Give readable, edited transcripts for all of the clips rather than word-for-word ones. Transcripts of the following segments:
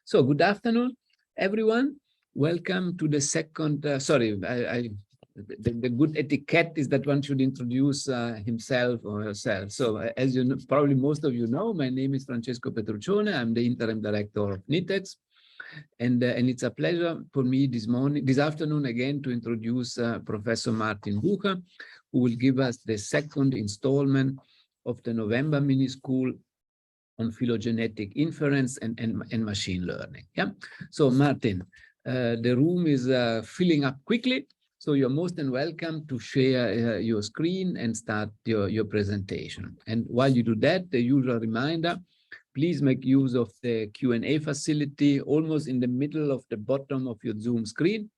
So good afternoon, everyone. Welcome to the second, the good etiquette is that one should introduce himself or herself. So as you know, probably most of you know, my name is Francesco Petruccione. I'm the interim director of NITheCS. And it's a pleasure for me this afternoon again, to introduce Professor Martin Bucher, who will give us the second installment of the November mini-school on phylogenetic inference and machine learning. Yeah. So Martin, the room is filling up quickly, so you're most welcome to share your screen and start your presentation. And while you do that, the usual reminder, please make use of the Q&A facility almost in the middle of the bottom of your Zoom screen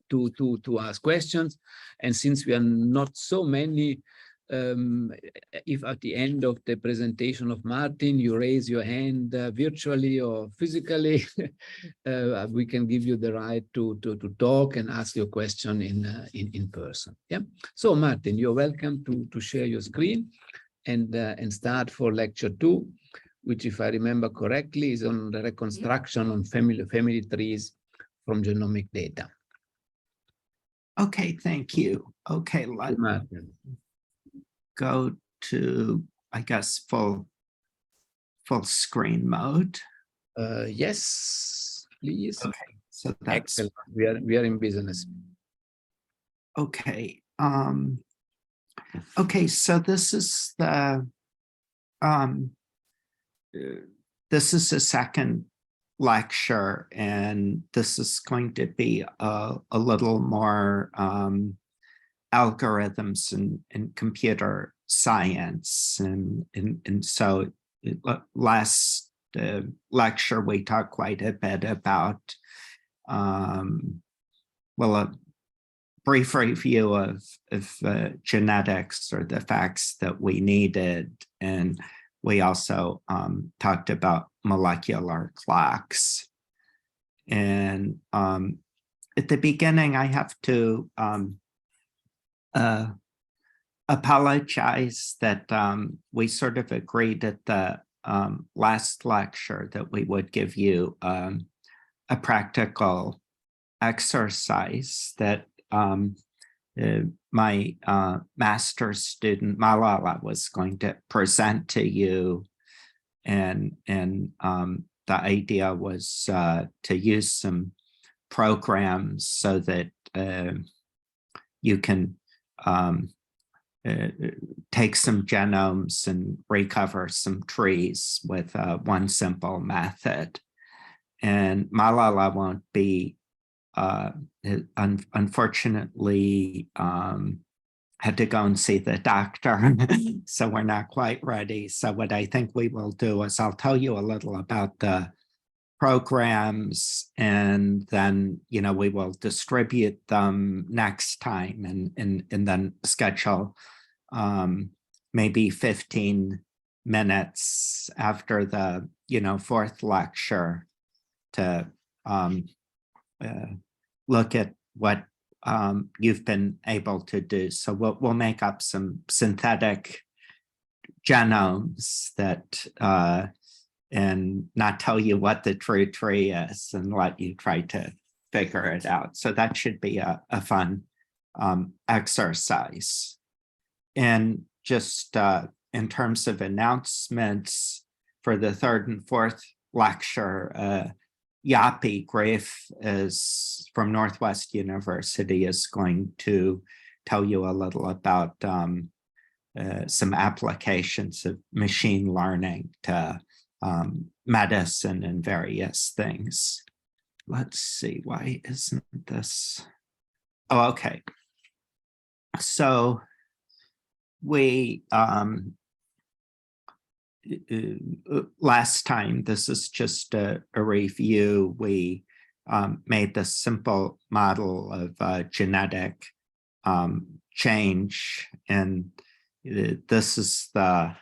to ask questions. And since we are not so many, if at the end of the presentation of Martin, you raise your hand virtually or physically, we can give you the right to talk and ask your question in person. Yeah. So Martin, you're welcome to share your screen and start for lecture 2, which, if I remember correctly, is on the reconstruction on family trees from genomic data. Okay, thank you. Okay, let's go to, I guess, full screen mode. Yes, please. Okay, so that's excellent. We are in business. Okay. Okay, so this is the second lecture, and this is going to be a little more algorithms and computer science, and so last lecture we talked quite a bit about well, a brief review of genetics, or the facts that we needed, and we also talked about molecular clocks. And at the beginning, I have to apologize that we sort of agreed at the last lecture that we would give you a practical exercise that my master's student Malala was going to present to you, and the idea was to use some programs so that you can take some genomes and recover some trees with one simple method. And Malala won't be unfortunately had to go and see the doctor, so we're not quite ready. So what I think we will do is I'll tell you a little about the programs, and then we will distribute them next time, and then schedule maybe 15 minutes after the fourth lecture to look at what you've been able to do. So we'll make up some synthetic genomes that and not tell you what the true tree is, and let you try to figure it out. So that should be a fun exercise. And just in terms of announcements for the third and fourth lecture, Japie Greeff is from Northwest University is going to tell you a little about some applications of machine learning to medicine and various things. Let's see, why isn't this? Oh, okay. So we last time, this is just a review, we made this simple model of genetic change, and this is the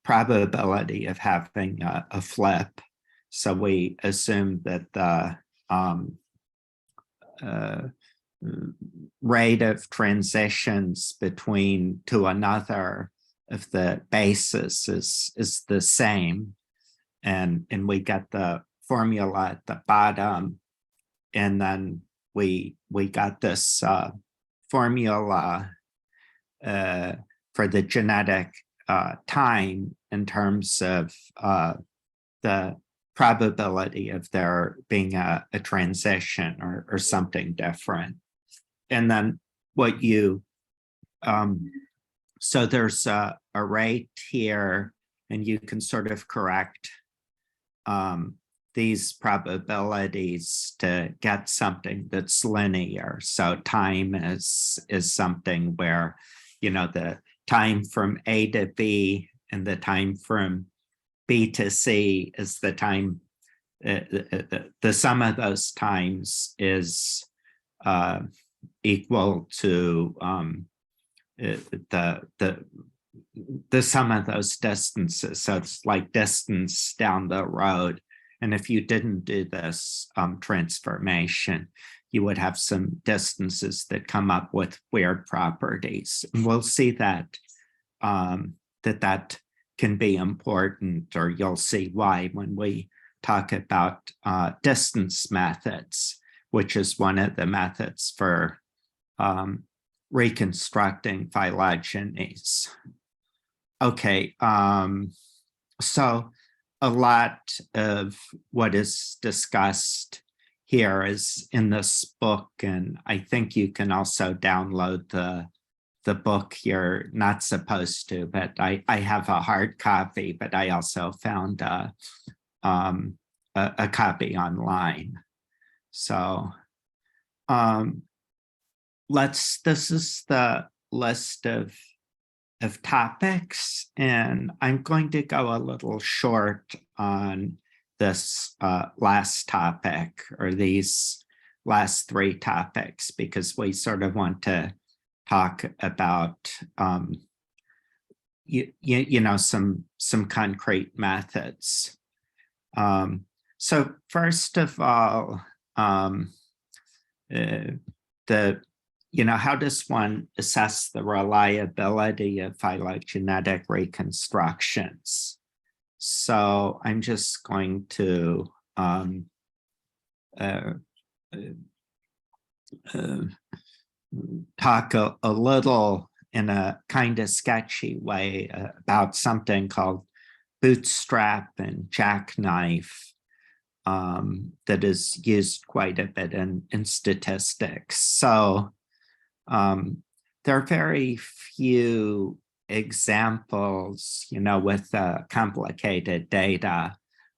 probability of having a flip. So we assume that the rate of transitions to another of the bases is the same. and we get the formula at the bottom, and then we got this formula for the genetic time in terms of the probability of there being a transition or something different. And then what you, so there's a rate here, and you can sort of correct these probabilities to get something that's linear. So time is something where, you know, the time from A to B and the time from B to C is the time, the sum of those times is equal to the sum of those distances. So it's like distance down the road. And if you didn't do this transformation, you would have some distances that come up with weird properties. And we'll see that that can be important, or you'll see why when we talk about distance methods, which is one of the methods for reconstructing phylogenies. Okay, so a lot of what is discussed here is in this book, and I think you can also download the book. You're not supposed to, but I have a hard copy, but I also found a copy online. So this is the list of topics, and I'm going to go a little short on this last topic, or these last three topics, because we sort of want to talk about you know, some concrete methods. So first of all, you know, how does one assess the reliability of phylogenetic reconstructions? So I'm just going to talk a little in a kind of sketchy way about something called bootstrap and jackknife that is used quite a bit in statistics. So there are very few examples, you know, with complicated data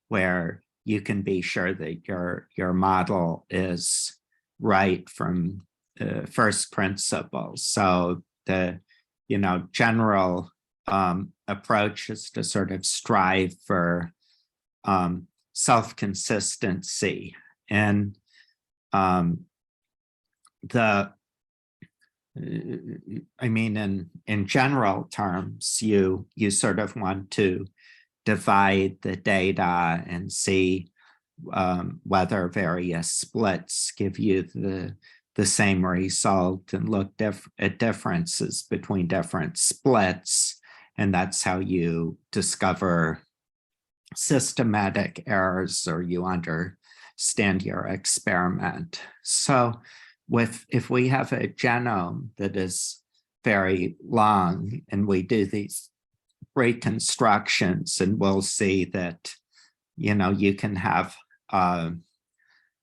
where you can be sure that your model is right from first principles. So the, you know, general approach is to sort of strive for self-consistency, and I mean, in general terms, you sort of want to divide the data and see whether various splits give you the same result, and look at differences between different splits. And that's how you discover systematic errors, or you understand your experiment. So if we have a genome that is very long, and we do these reconstructions, and we'll see that, you know, you can have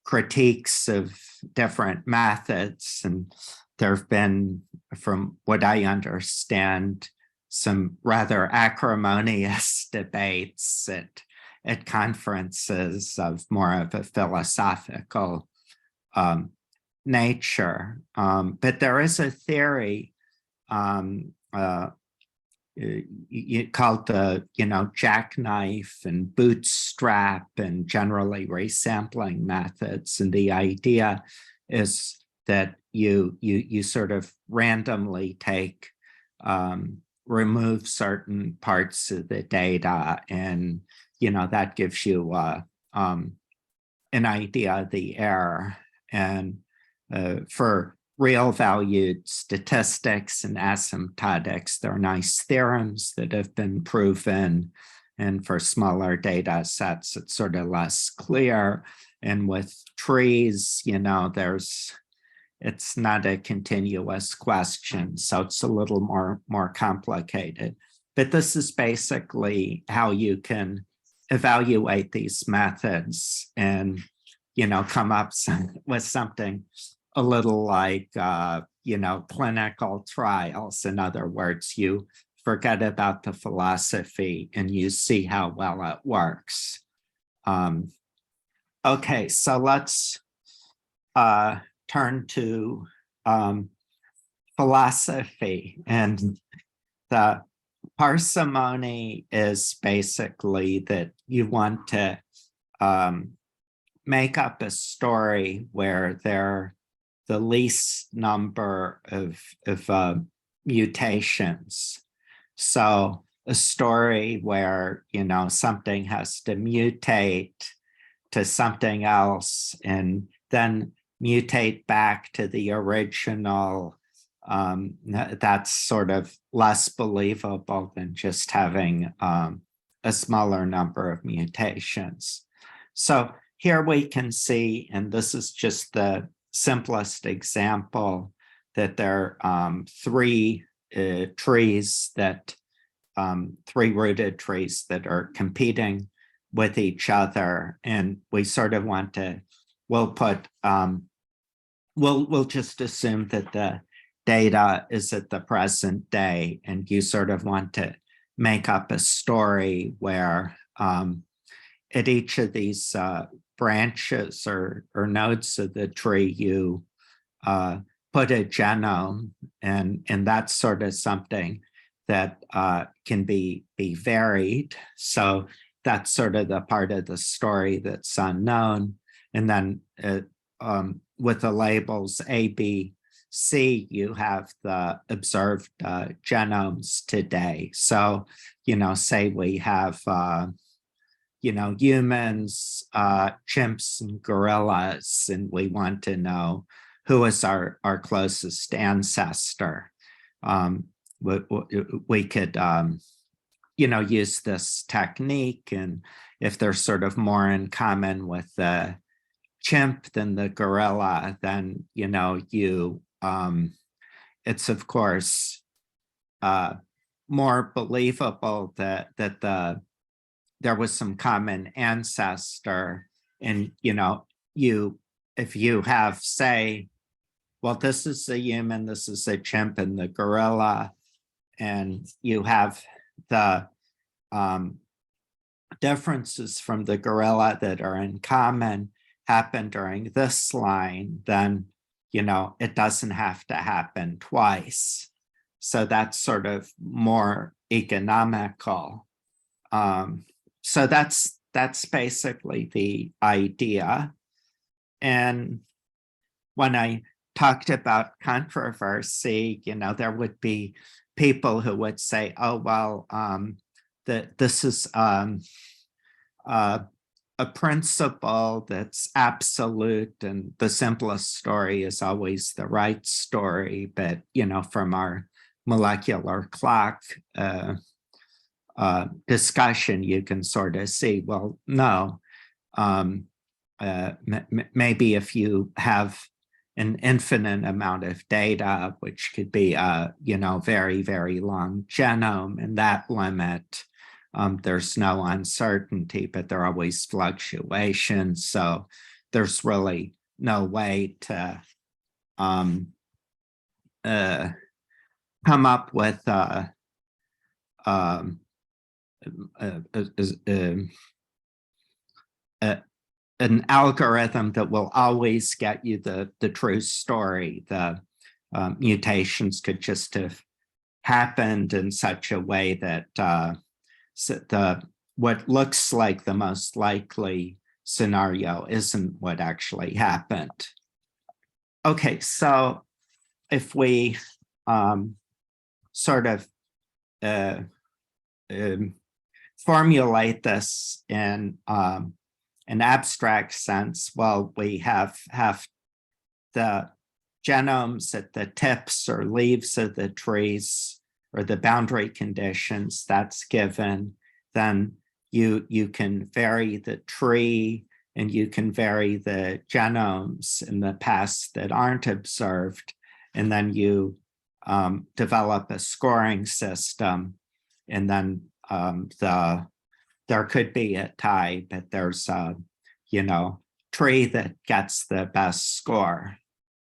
critiques of different methods, and there have been, from what I understand, some rather acrimonious debates at conferences of more of a philosophical nature. But there is a theory called the, you know, jackknife and bootstrap and generally resampling methods. And the idea is that you sort of randomly take, remove certain parts of the data, and, you know, that gives you an idea of the error. And for real valued statistics and asymptotics, there are nice theorems that have been proven. And for smaller data sets, it's sort of less clear. And with trees, you know, it's not a continuous question. So it's a little more complicated. But this is basically how you can evaluate these methods and, you know, come up with something a little like, you know, clinical trials. In other words, you forget about the philosophy and you see how well it works. Okay, so let's turn to philosophy. And the parsimony is basically that you want to make up a story where there are the least number of mutations. So a story where, you know, something has to mutate to something else and then mutate back to the original, that's sort of less believable than just having a smaller number of mutations. So here we can see, and this is just the simplest example, that there are three trees that, three-rooted trees that are competing with each other. And we sort of want to, we'll just assume that the data is at the present day, and you sort of want to make up a story where at each of these branches or nodes of the tree, you put a genome, and that's sort of something that can be varied. So that's sort of the part of the story that's unknown. And then with the labels A, B, C, you have the observed genomes today. So, you know, say we have, you know, humans, chimps, and gorillas, and we want to know who is our closest ancestor. We could, you know, use this technique, and if there's sort of more in common with the chimp than the gorilla, then, you know, it's of course more believable that there was some common ancestor. And, you know, if you have, say, well, this is a human, this is a chimp, and the gorilla, and you have the differences from the gorilla that are in common happen during this line, then, you know, it doesn't have to happen twice. So that's sort of more economical. So that's basically the idea. And when I talked about controversy, you know, there would be people who would say, oh, well, this is a principle that's absolute, and the simplest story is always the right story. But, you know, from our molecular clock discussion, you can sort of see, well, no, maybe if you have an infinite amount of data, which could be a, you know, very, very long genome, and that limit, there's no uncertainty, but there are always fluctuations. So there's really no way to come up with an algorithm that will always get you the true story. The mutations could just have happened in such a way that what looks like the most likely scenario isn't what actually happened. Okay, so if we sort of formulate this in an abstract sense, well, we have the genomes at the tips or leaves of the trees, or the boundary conditions, that's given. Then you can vary the tree, and you can vary the genomes in the past that aren't observed, and then you develop a scoring system, and then there could be a tie, but there's a tree that gets the best score.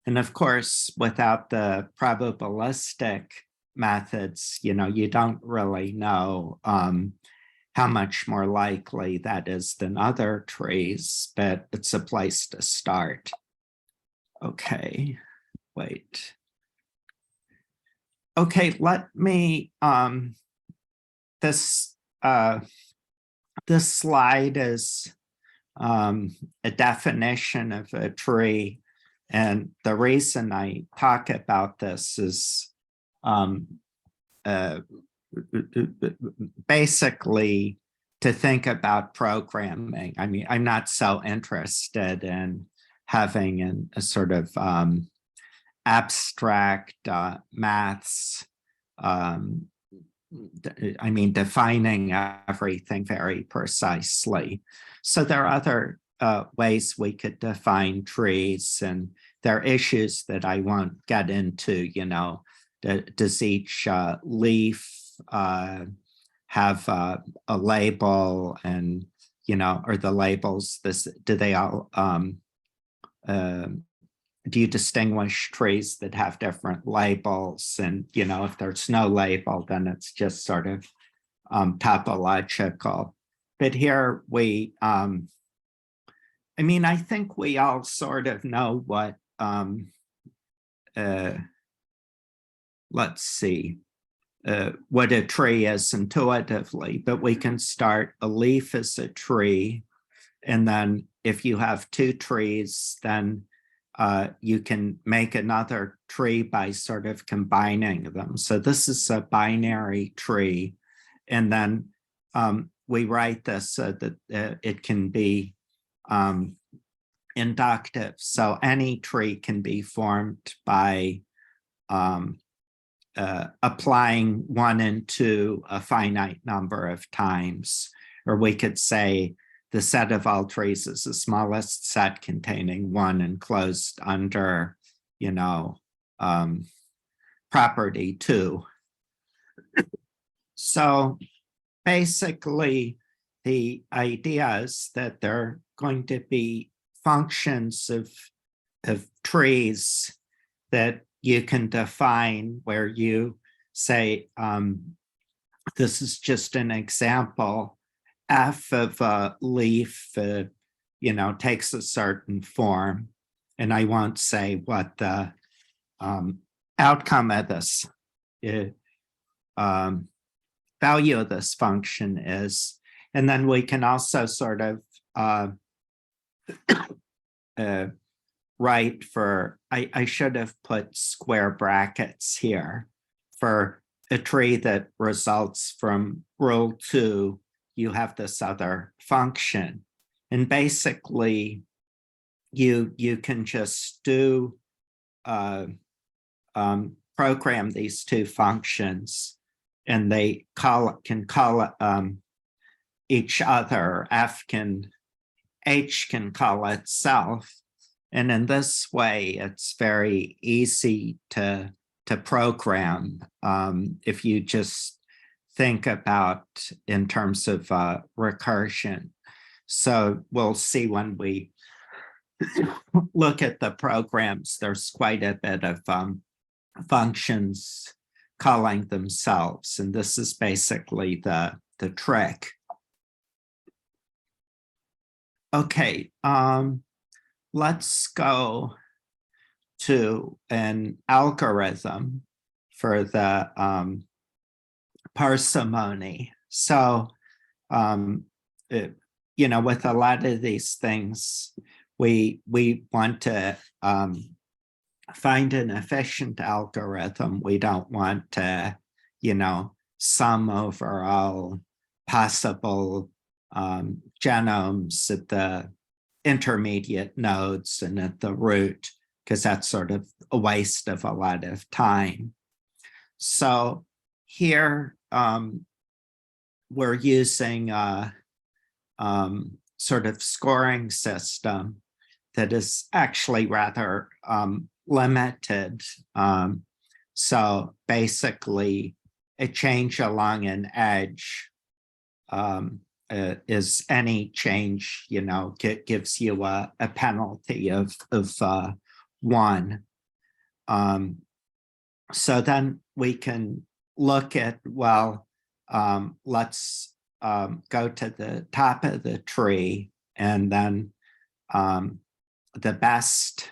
And of course, without the probabilistic methods, you don't really know how much more likely that is than other trees, but it's a place to start. Okay, wait. Okay, let me, this slide is a definition of a tree. And the reason I talk about this is basically to think about programming. I mean, I'm not so interested in having a sort of abstract maths, I mean, defining everything very precisely. So there are other ways we could define trees, and there are issues that I won't get into, does each leaf have a label, and, are the labels, do they all, do you distinguish trees that have different labels? And, if there's no label, then it's just sort of topological. But here we, I mean, I think we all sort of know what, let's see, what a tree is intuitively, but we can start a leaf as a tree. And then if you have two trees, then you can make another tree by sort of combining them. So this is a binary tree. And then we write this so that it can be inductive. So any tree can be formed by applying 1 and 2 a finite number of times. Or we could say the set of all trees is the smallest set containing 1 enclosed under, property 2. So basically, the idea is that there are going to be functions of trees that you can define where you say, this is just an example, f of a leaf, takes a certain form, and I won't say what the outcome of this value of this function is. And then we can also sort of write for, I should have put square brackets here, for a tree that results from rule 2, you have this other function. And basically, you can just do program these two functions, and they can call each other. H can call itself. And in this way, it's very easy to program if you just think about in terms of recursion. So we'll see when we look at the programs, there's quite a bit of functions calling themselves. And this is basically the trick. Okay, let's go to an algorithm for the parsimony. So, with a lot of these things, we want to find an efficient algorithm. We don't want to, sum over all possible genomes at the intermediate nodes and at the root, because that's sort of a waste of a lot of time. So here we're using sort of scoring system that is actually rather limited. So basically, a change along an edge is any change, gives you a penalty of 1. So then we can look at, well, let's go to the top of the tree, and then the best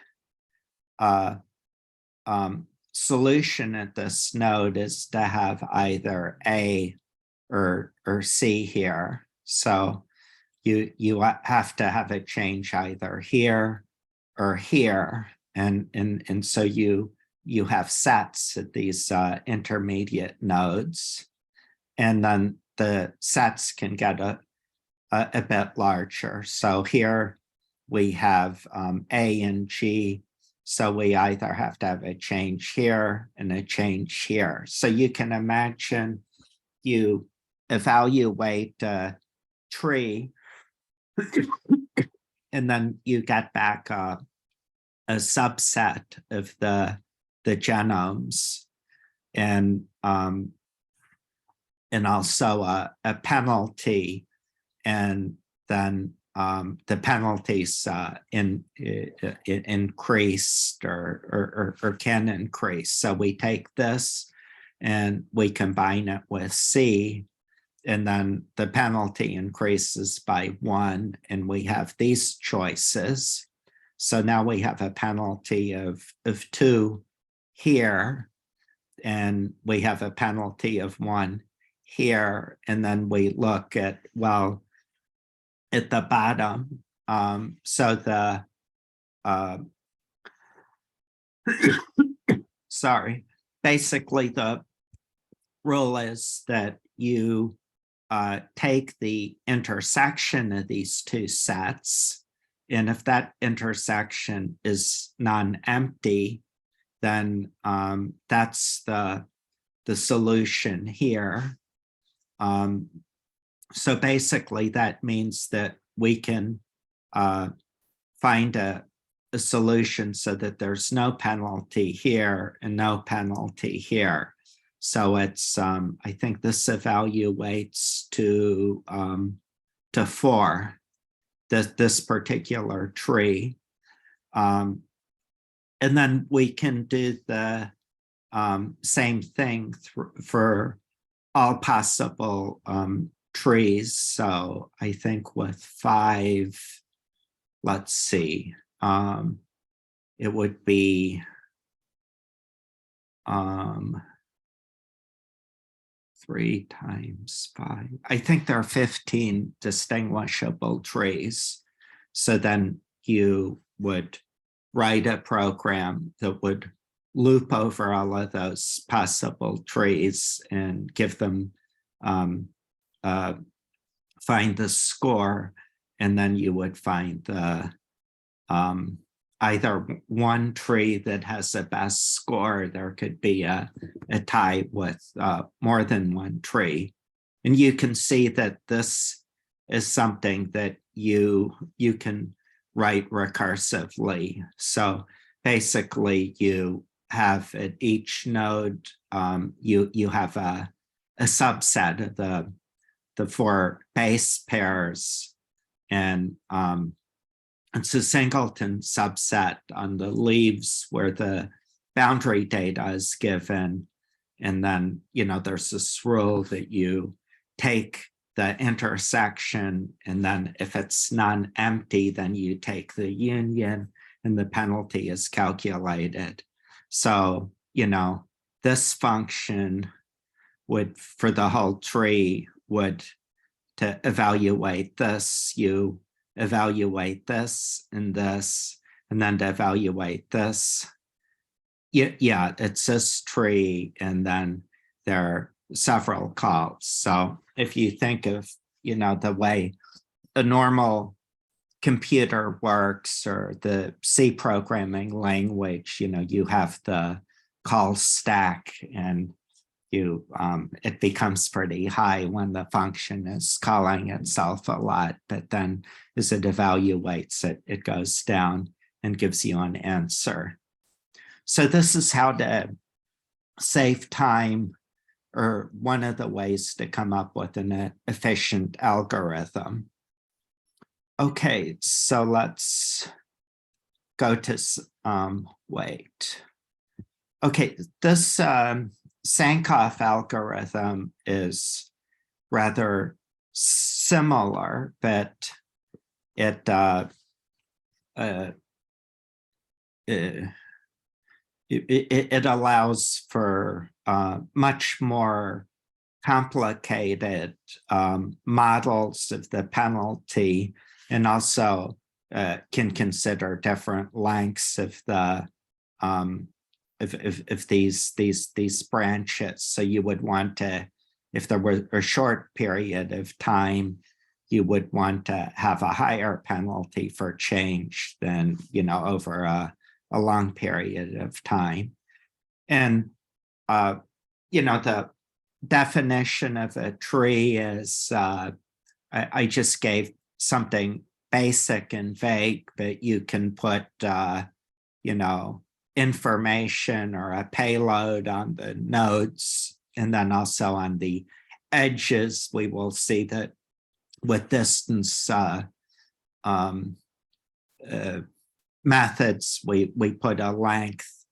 solution at this node is to have either A or C here. So you have to have a change either here or here, and so you have sets at these intermediate nodes, and then the sets can get a bit larger. So here we have A and G, so we either have to have a change here and a change here. So you can imagine you evaluate a tree and then you get back a subset of the genomes, and also a penalty, and then the penalties increased or can increase. So we take this and we combine it with C, and then the penalty increases by 1, and we have these choices. So now we have a penalty of 2 here, and we have a penalty of 1 here, and then we look at, well, at the bottom, so the sorry, basically the rule is that you take the intersection of these two sets, and if that intersection is non-empty, then that's the solution here. So basically that means that we can find a solution so that there's no penalty here and no penalty here. So it's, I think this evaluates to 4, this particular tree. And then we can do the same thing for all possible trees. So I think with 5, let's see, it would be 3 times 5. I think there are 15 distinguishable trees. So then you would write a program that would loop over all of those possible trees and give them, find the score, and then you would find the either one tree that has the best score. There could be a tie with more than one tree. And you can see that this is something that you can write recursively. So basically you have at each node, you have a subset of the 4 base pairs, and it's a singleton subset on the leaves where the boundary data is given. And then, there's this rule that you take the intersection, and then if it's non-empty, then you take the union and the penalty is calculated. So, this function would, for the whole tree, would, to evaluate this, you evaluate this, and then to evaluate this. Yeah, it's this tree, and then there are several calls. So if you think of, the way a normal computer works, or the C programming language, you have the call stack, and it becomes pretty high when the function is calling itself a lot, but then as it evaluates it, it goes down and gives you an answer. So this is how to save time, or one of the ways to come up with an efficient algorithm. Okay, so let's go to, wait. Okay, this Sankoff algorithm is rather similar, but it allows for much more complicated models of the penalty, and also can consider different lengths of the of these branches. So you would want to, if there were a short period of time, you would want to have a higher penalty for change than, you know, over a long period of time. And you know, the definition of a tree is, I just gave something basic and vague, but you can put, you know, information or a payload on the nodes, and then also on the edges. We will see that with distance methods, we put a length,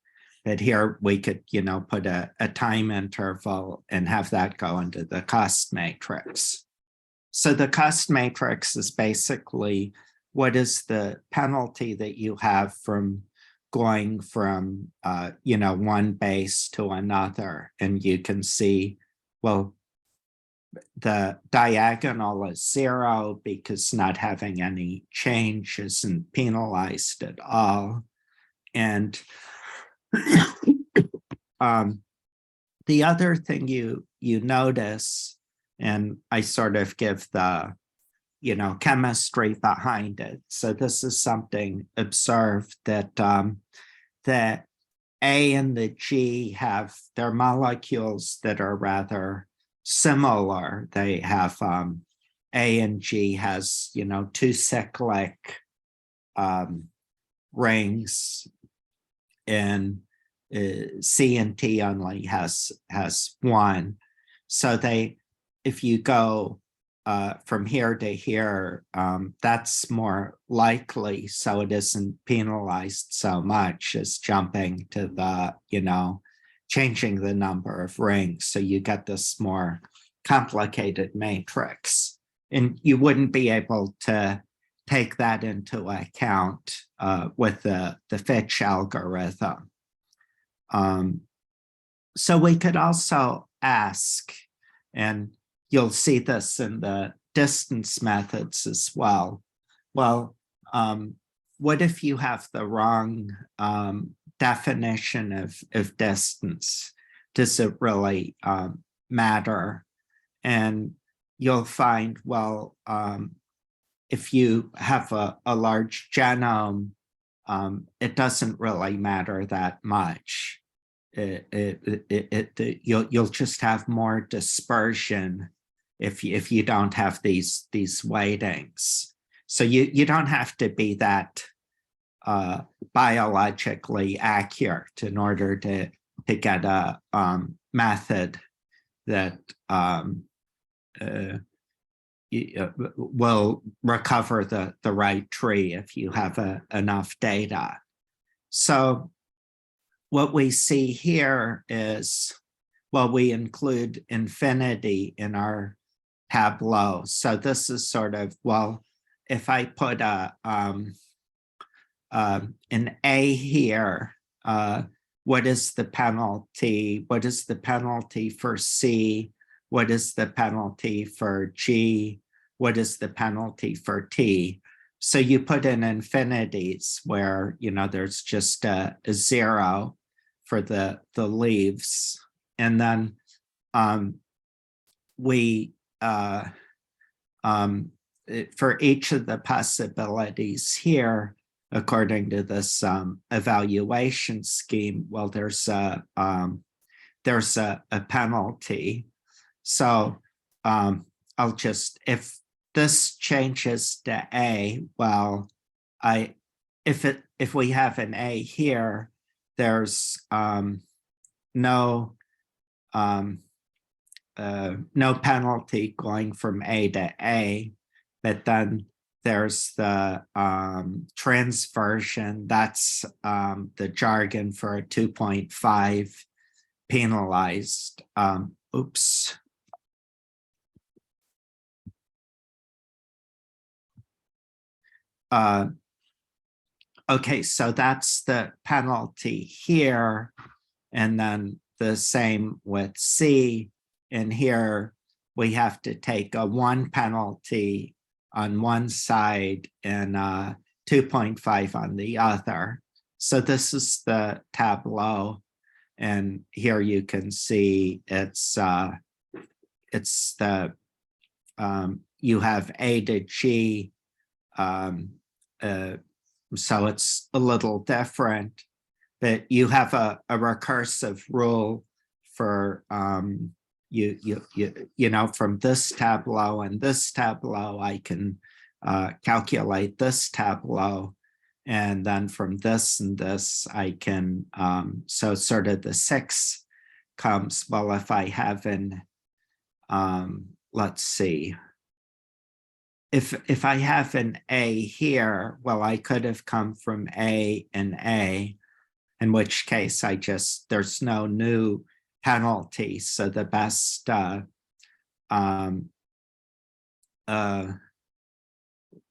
but here we could, you know, put a time interval and have that go into the cost matrix. So the cost matrix is basically what is the penalty that you have from going from, you know, one base to another. And you can see, well, the diagonal is 0 because not having any change isn't penalized at all. And the other thing you notice, and I sort of give the, you know, chemistry behind it. So this is something observed that the A and the G have their molecules that are rather similar. They have A and G has, you know, 2 cyclic rings, and C and T only has 1. So they, if you go from here to here, that's more likely, so it isn't penalized so much as jumping to the, you know, changing the number of rings. So you get this more complicated matrix, and you wouldn't be able to take that into account with the Fitch algorithm. So we could also ask, and you'll see this in the distance methods as well. Well, what if you have the wrong definition of distance? Does it really matter? And you'll find, well, if you have a large genome, it doesn't really matter that much. You'll just have more dispersion if you don't have these weightings. So you don't have to be that biologically accurate in order to get a method that will recover the right tree if you have enough data. So what we see here is, well, we include infinity in our tableau. So this is sort of, well, if I put an A here, what is the penalty? What is the penalty for C? What is the penalty for G? What is the penalty for T? So you put in infinities where, you know, there's just a 0 for the leaves. And then we, for each of the possibilities here, according to this evaluation scheme, well, there's a there's a penalty. So I'll just, if this changes to A, well, if we have an A here, there's no penalty going from A to A, but then there's the transversion. That's the jargon for a 2.5 penalized. Oops. Okay, so that's the penalty here, and then the same with C. And here we have to take a 1 penalty on one side and 2.5 on the other. So this is the tableau, and here you can see it's the you have A to G. So it's a little different, but you have a recursive rule for you know, from this tableau and this tableau, I can calculate this tableau, and then from this and this, I can so sort of the 6 comes, well, if I have an let's see. If I have an A here, well, I could have come from A and A, in which case there's no new penalty. So the best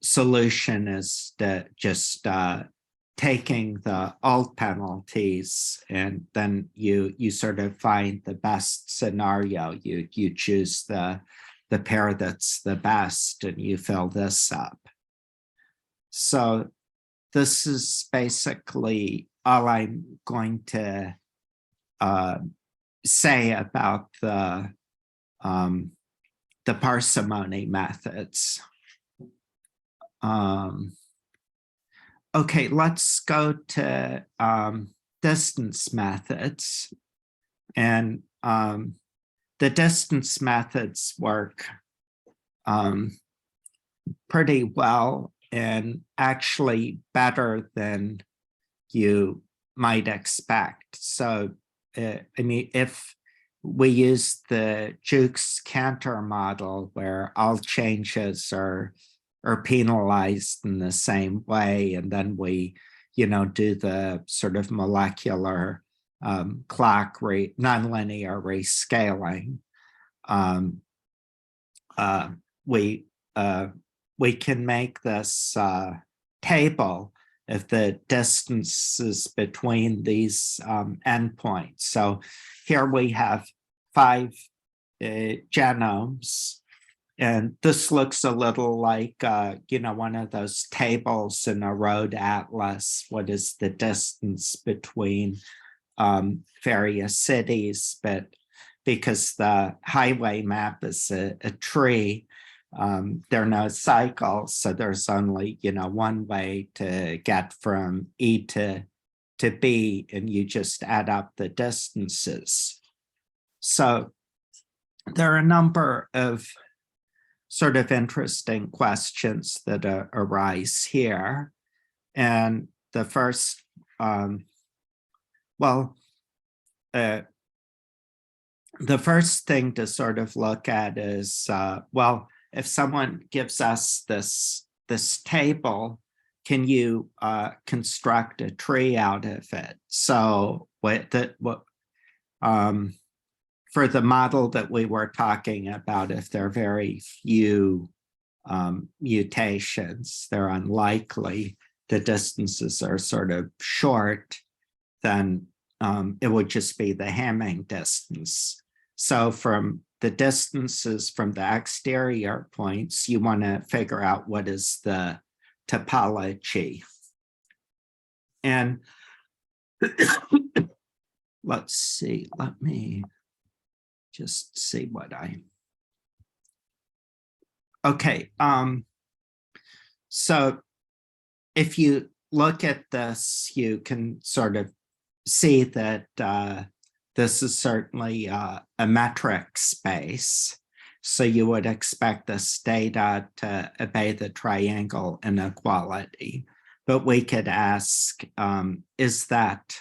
solution is to just taking the alt penalties, and then you sort of find the best scenario. You choose the pair that's the best, and you fill this up. So this is basically all I'm going to say about the parsimony methods. Okay, let's go to distance methods. And the distance methods work pretty well, and actually better than you might expect. So, I mean, if we use the Jukes-Cantor model, where all changes are penalized in the same way, and then we, you know, do the sort of molecular clock rate, nonlinear rescaling, we can make this table of the distances between these endpoints. So here we have 5 genomes, and this looks a little like, you know, one of those tables in a road atlas. What is the distance between various cities? But because the highway map is a tree, there are no cycles, so there's only, you know, one way to get from E to B, and you just add up the distances. So there are a number of sort of interesting questions that arise here. And the first, the first thing to sort of look at is, well, if someone gives us this table, can you construct a tree out of it? So for the model that we were talking about, if there are very few mutations, they're unlikely, the distances are sort of short, then it would just be the Hamming distance. So from the distances from the exterior points, you want to figure out what is the topology. And let's see, let me just see what okay. So if you look at this, you can sort of see that this is certainly a metric space. So you would expect this data to obey the triangle inequality. But we could ask, is that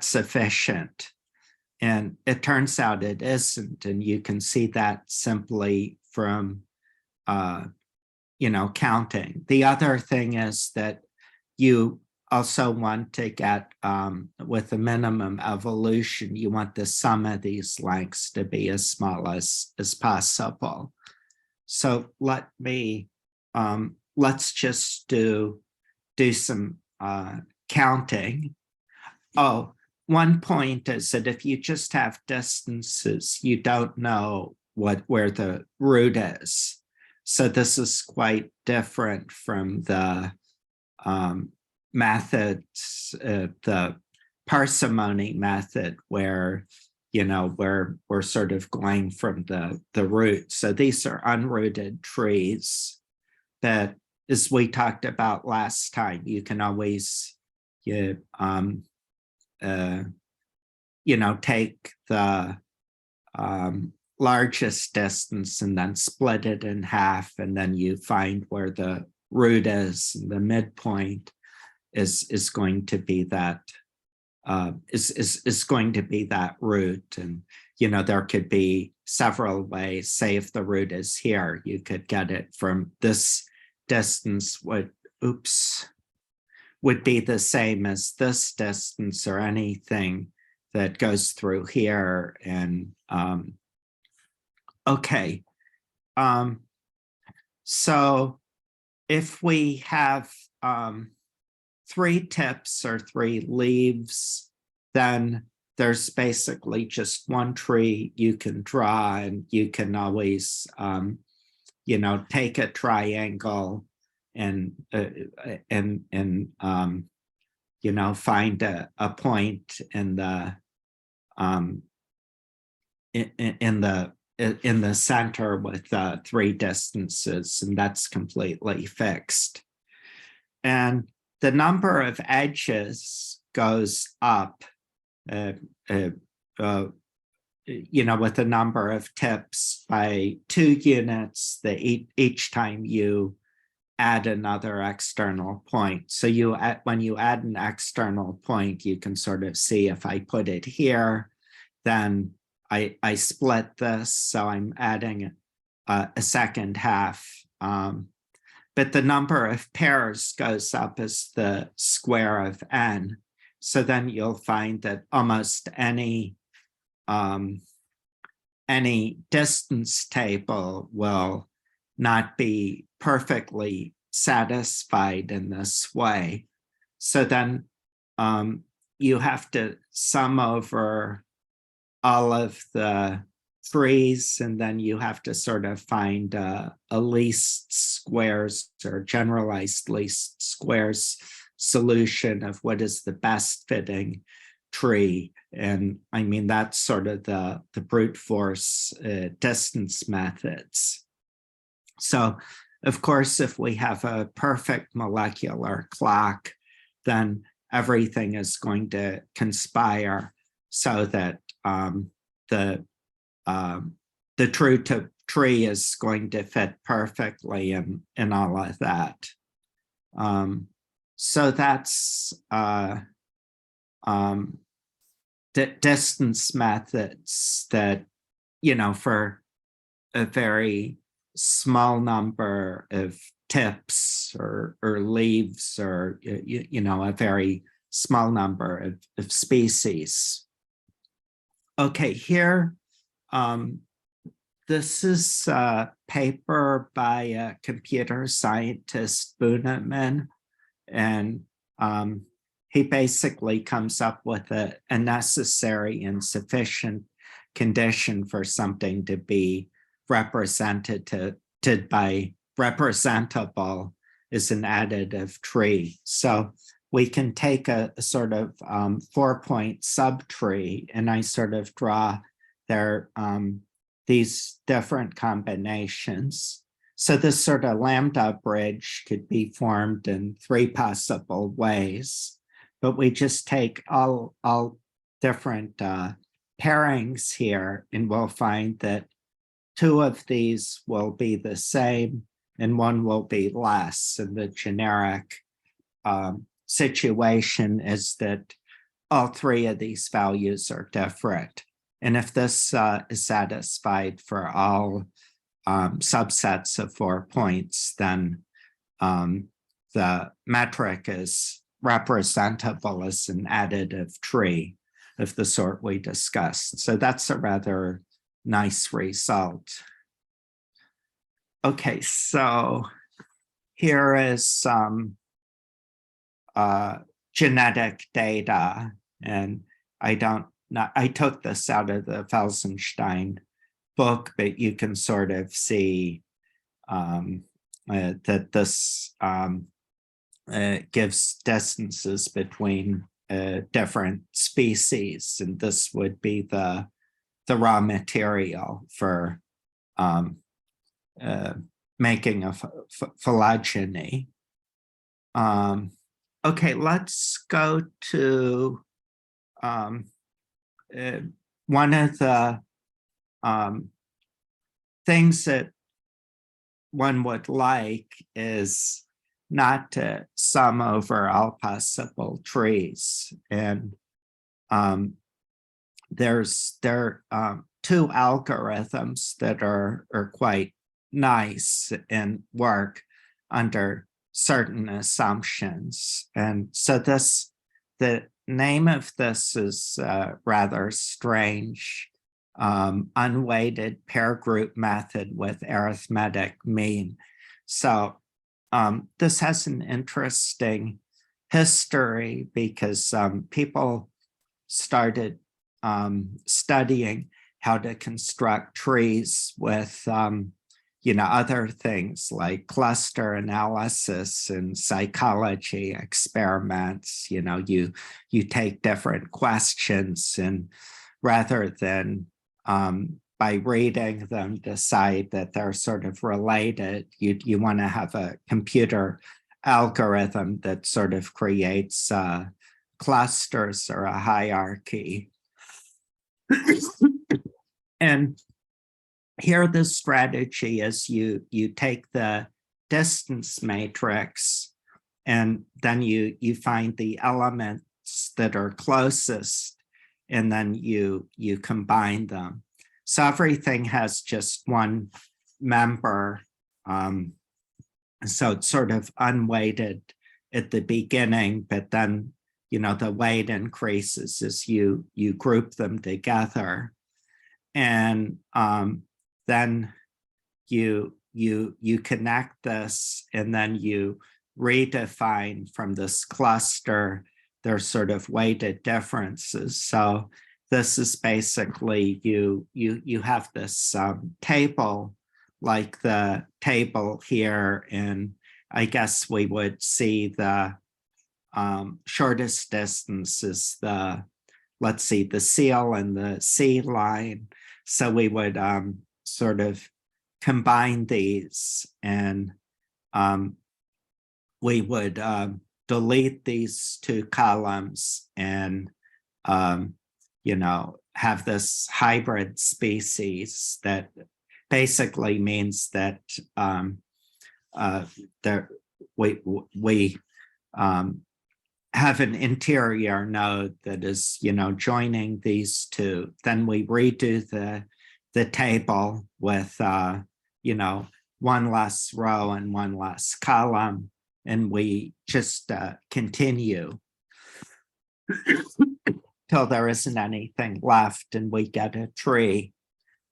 sufficient? And it turns out it isn't, and you can see that simply from counting. The other thing is that you also want to get, with the minimum evolution, you want the sum of these lengths to be as small as possible. So let's just do some counting. Oh, one point is that if you just have distances, you don't know where the root is. So this is quite different from the methods, the parsimony method, where we're sort of going from the root. So these are unrooted trees that, as we talked about last time, you can always take the largest distance and then split it in half, and then you find where the root is, and the midpoint is going to be that is going to be that root. And there could be several ways. Say if the root is here, you could get it from this distance would be the same as this distance, or anything that goes through here. And okay, so if we have 3 tips or 3 leaves, then there's basically just one tree you can draw, and you can always take a triangle and find a point in the center with 3 distances, and that's completely fixed. And the number of edges goes up, with the number of tips by 2 units each time you add another external point. So when you add an external point, you can sort of see, if I put it here, then I split this, so I'm adding a second half. But the number of pairs goes up as the square of n. So then you'll find that almost any distance table will not be perfectly satisfied in this way. So then you have to sum over all of the trees, and then you have to sort of find a least squares or generalized least squares solution of what is the best fitting tree. And I mean, that's sort of the brute force distance methods. So of course, if we have a perfect molecular clock, then everything is going to conspire so that the tree is going to fit perfectly in all of that. So that's distance methods that, for a very small number of tips or leaves, or, a very small number of species. Okay, here, this is a paper by a computer scientist, Buneman, and he basically comes up with a necessary and sufficient condition for something to be represented by representable is an additive tree. So we can take a sort of 4-point subtree, and I sort of draw these different combinations. So this sort of lambda bridge could be formed in 3 possible ways. but we just take all different pairings here, and we'll find that 2 of these will be the same and 1 will be less. And the generic situation is that all 3 of these values are different. And if this is satisfied for all subsets of 4 points, then the metric is representable as an additive tree of the sort we discussed. So that's a rather nice result. Okay, so here is some genetic data, and I took this out of the Felsenstein book, but you can sort of see that this gives distances between different species, and this would be the raw material for making a phylogeny. Okay, let's go to one of the things that one would like is not to sum over all possible trees. And there are 2 algorithms that are quite nice and work under certain assumptions. And so the name of this is rather strange. Unweighted pair group method with arithmetic mean. So this has an interesting history because people started studying how to construct trees with other things like cluster analysis and psychology experiments. You take different questions, and rather than by reading them decide that they're sort of related, you want to have a computer algorithm that sort of creates clusters or a hierarchy. And here the strategy is you take the distance matrix, and then you find the elements that are closest, and then you combine them. So everything has just one member. So it's sort of unweighted at the beginning, but then the weight increases as you group them together. And then you connect this, and then you redefine from this cluster their sort of weighted differences. So this is basically you have this table, like the table here, and I guess we would see the shortest distance is let's see, the seal and the C line. So we would sort of combine these, and we would delete these 2 columns and have this hybrid species that basically means that we have an interior node that is joining these 2. Then we redo the table with 1 less row and 1 less column, and we just continue till there isn't anything left, and we get a tree.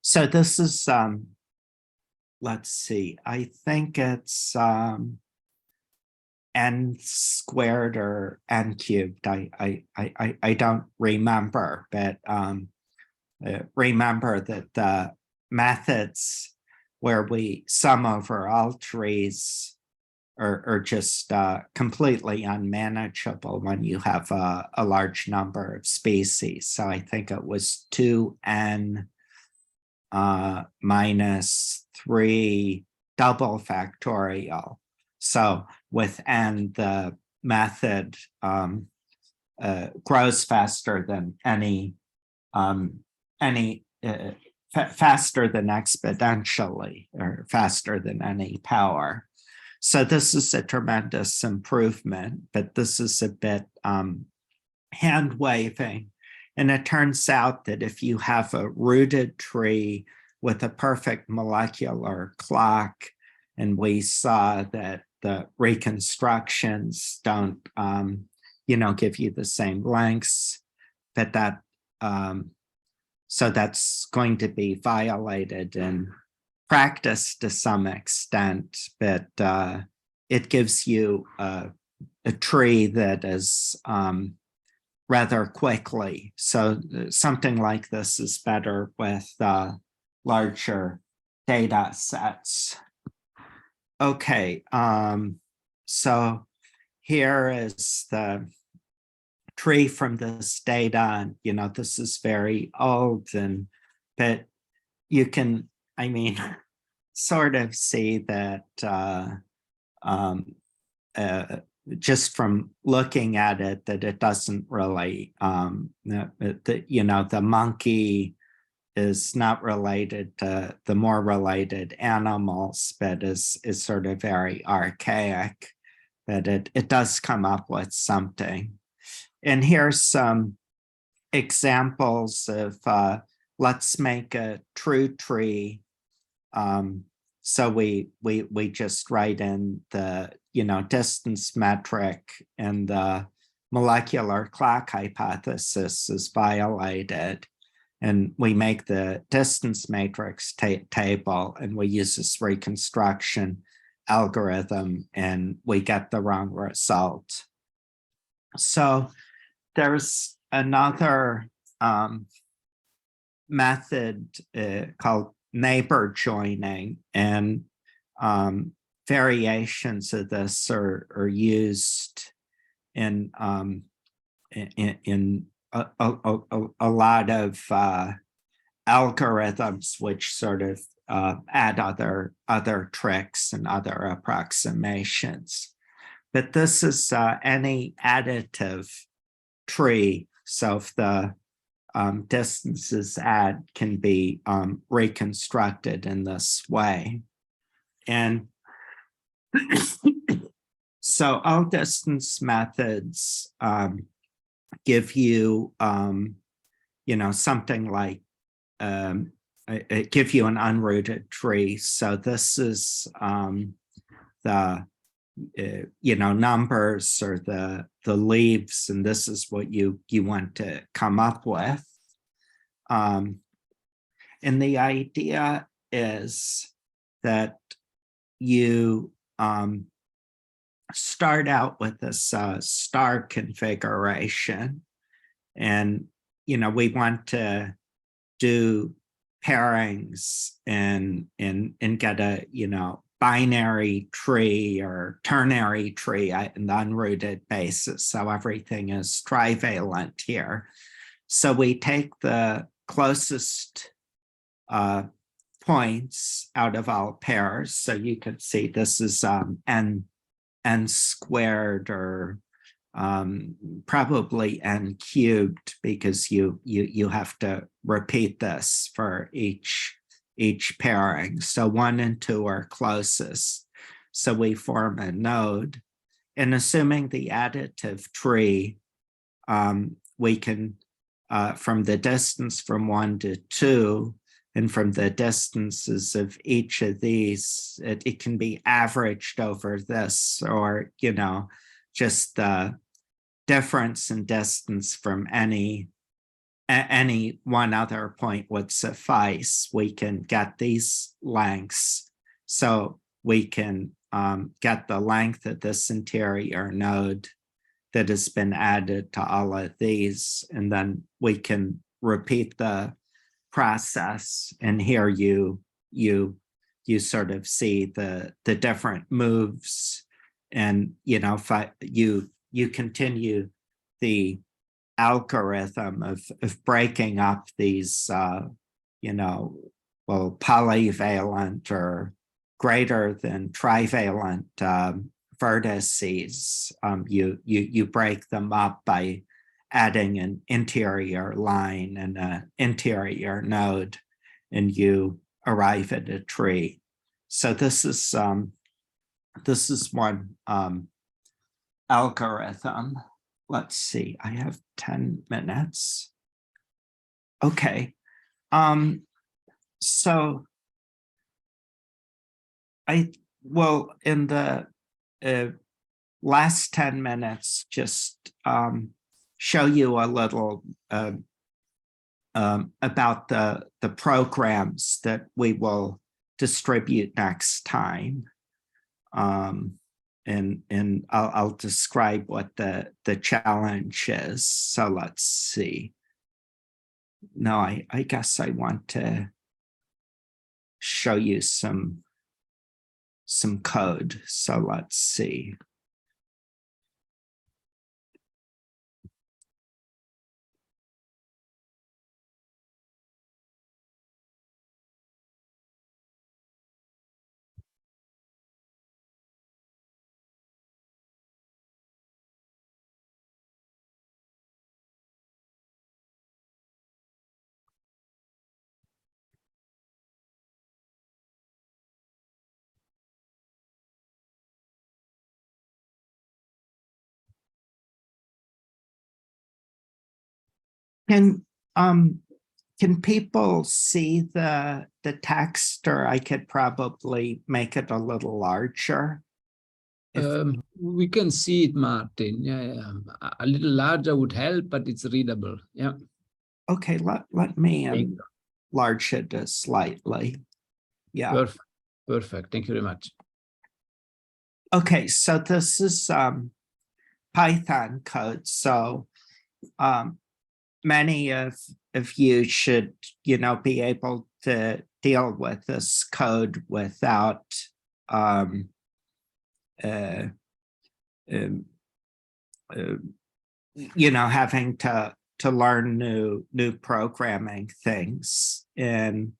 So this is let's see, I think it's n squared or n cubed. I don't remember, but remember that the methods where we sum over all trees are just completely unmanageable when you have a large number of species. So I think it was 2n minus 3 double factorial. So with n, the method grows faster than faster than exponentially, or faster than any power. So this is a tremendous improvement, but this is a bit hand waving. And it turns out that if you have a rooted tree with a perfect molecular clock, and we saw that the reconstructions don't, give you the same lengths, but that, so that's going to be violated in practice to some extent, but it gives you a tree that is rather quickly. So something like this is better with larger data sets. Okay, so here is the tree from this data. And, this is very old, but you can, sort of see that just from looking at it, that it doesn't really, the monkey is not related to the more related animals, but is sort of very archaic, but it does come up with something. And here's some examples of, let's make a true tree. So we just write in the, distance metric, and the molecular clock hypothesis is violated. And we make the distance matrix table, and we use this reconstruction algorithm, and we get the wrong result. So there's another method called neighbor joining, and variations of this are used in a lot of algorithms, which sort of add other tricks and other approximations. But this is any additive tree. So if the distances add can be reconstructed in this way. And so all distance methods give you, something like, give you an unrooted tree. So this is the, numbers or the leaves, and this is what you want to come up with. And the idea is that you start out with this star configuration, and we want to do pairings and get a binary tree or ternary tree in the unrooted basis. So everything is trivalent here. So we take the closest points out of all pairs. So you can see this is n squared, or probably n cubed, because you have to repeat this for each pairing. So 1 and 2 are closest. So we form a node, and assuming the additive tree, we can, from the distance from 1 to 2, and from the distances of each of these, it can be averaged over this, or, just the difference in distance from any one other point would suffice. We can get these lengths, so we can get the length of this interior node that has been added to all of these, and then we can repeat the process. And here you sort of see the different moves, and if you continue the algorithm of breaking up these polyvalent or greater than trivalent vertices. You break them up by adding an interior line and an interior node, and you arrive at a tree. So this is one algorithm. Let's see, I have 10 minutes. Okay. So I will, in the last 10 minutes, just show you a little about the programs that we will distribute next time. And I'll describe what the challenge is. So let's see. No, I guess I want to show you some code. So let's see. Can people see the text, or I could probably make it a little larger? We can see it, Martin. Yeah. A little larger would help, but it's readable. Yeah. Okay, let me enlarge it slightly. Yeah. Perfect. Thank you very much. Okay, so this is Python code. So many of you should, be able to deal with this code without having to learn new programming things. And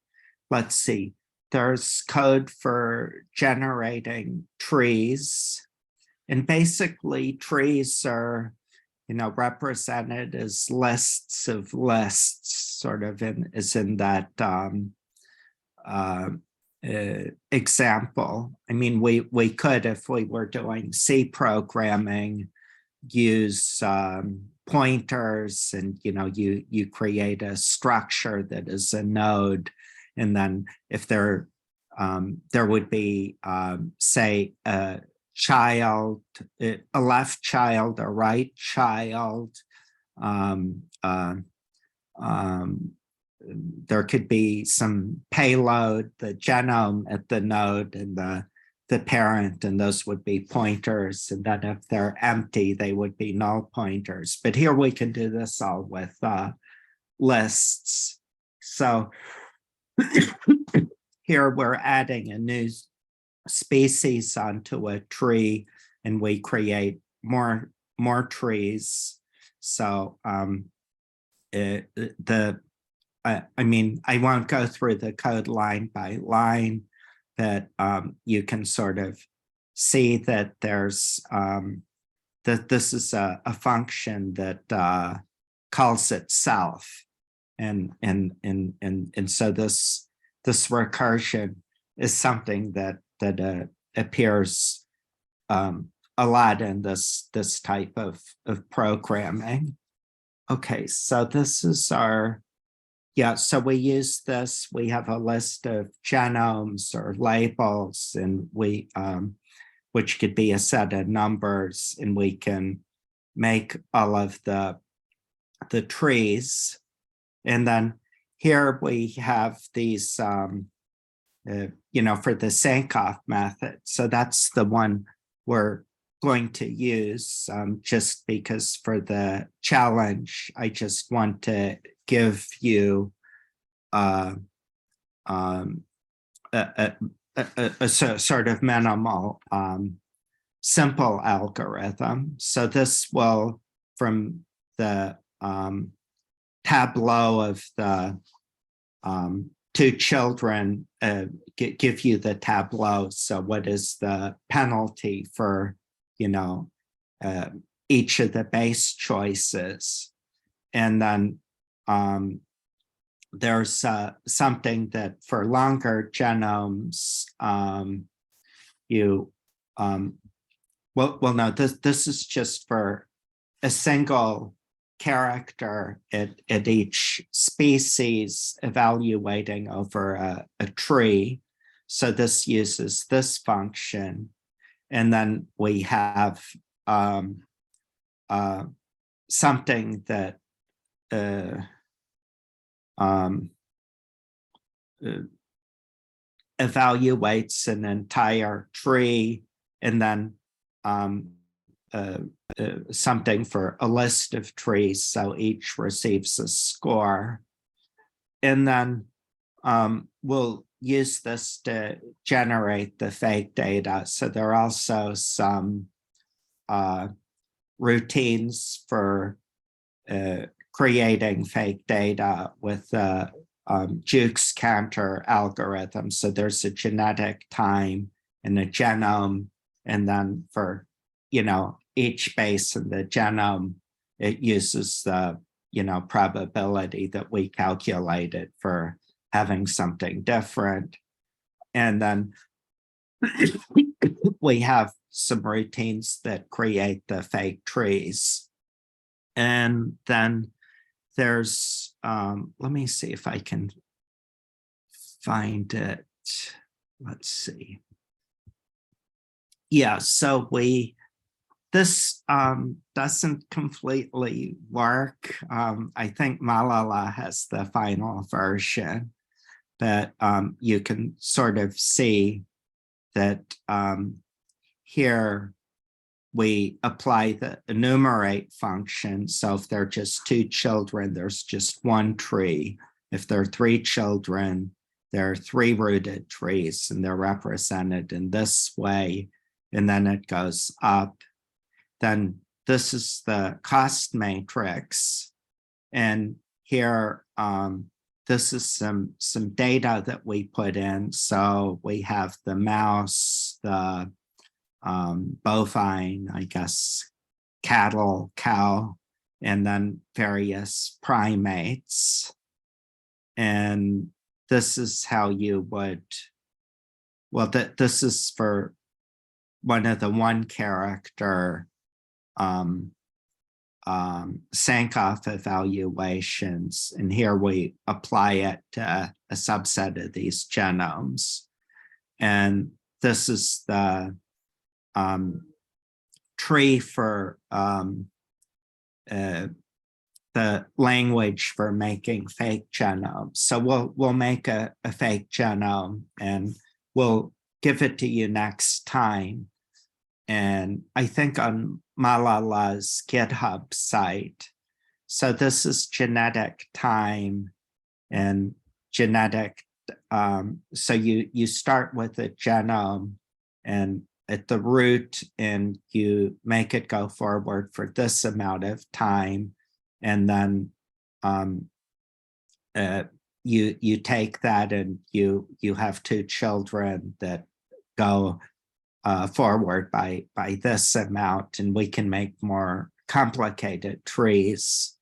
let's see, there's code for generating trees, and basically trees are represented as lists of lists, sort of in that example. I mean, we could, if we were doing C programming, use pointers, and you create a structure that is a node, and then if there would be say a child, a left child, a right child. There could be some payload, the genome at the node, and the parent, and those would be pointers. And then if they're empty, they would be null pointers. But here we can do this all with lists. So here we're adding a new species onto a tree, and we create more trees. So I won't go through the code line by line, but you can sort of see that there's that this is a function that calls itself, and so this recursion is something that appears a lot in this type of programming. Okay, so this is our, so we use this. We have a list of genomes or labels, and we which could be a set of numbers, and we can make all of the trees. And then here we have these for the Sankoff method. So that's the one we're going to use, just because for the challenge, I just want to give you a sort of minimal simple algorithm. So this will, from the tableau of the two children, give you the tableau. So what is the penalty for each of the base choices? and then there's something that for longer genomes, no, this is just for a single character at each species evaluating over a tree. So this uses this function. And then we have something that evaluates an entire tree, and then something for a list of trees, so each receives a score. And then we'll use this to generate the fake data. So there are also some routines for creating fake data with Jukes counter algorithm. So there's a genetic time and a genome, and then for each base in the genome, it uses the probability that we calculated for having something different. And then we have some routines that create the fake trees. And then there's, let me see if I can find it. Let's see. Yeah, so this doesn't completely work. I think Malala has the final version, but you can sort of see that here we apply the enumerate function. So if there are just 2 children, there's just 1 tree. If there are 3 children, there are 3 rooted trees, and they're represented in this way. And then it goes up. Then this is the cost matrix. And here, this is some data that we put in. So we have the mouse, the bovine, I guess, cattle, cow, and then various primates. And this is how you would, well, this is for one of the 1 character Sankoff evaluations. And here we apply it to a subset of these genomes. And this is the tree for the language for making fake genomes. So we'll make a fake genome, and we'll give it to you next time. And I think on Malala's GitHub site. So this is genetic time and genetic. So you start with a genome and at the root, and you make it go forward for this amount of time. And then you take that and you have 2 children that go forward by this amount, and we can make more complicated trees.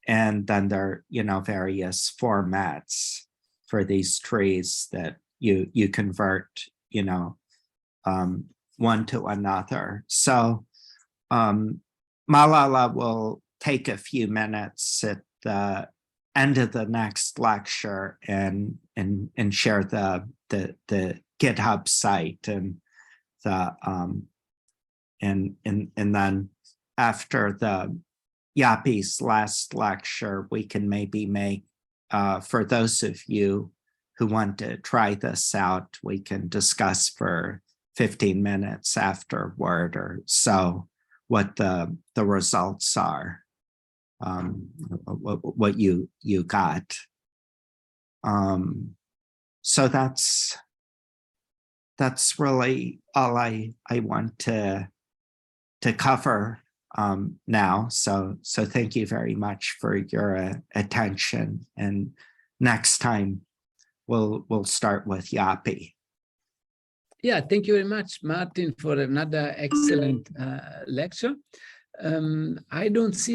And then there are various formats for these trees that you convert one to another. So Malala will take a few minutes at the end of the next lecture and share the GitHub site and the and then after the Japie's last lecture, we can maybe make for those of you who want to try this out, we can discuss for 15 minutes afterward or so what the results are, what you got. So that's really all I want to cover now. So thank you very much for your attention. And next time we'll start with Japie. Yeah, thank you very much, Martin, for another excellent lecture. I don't see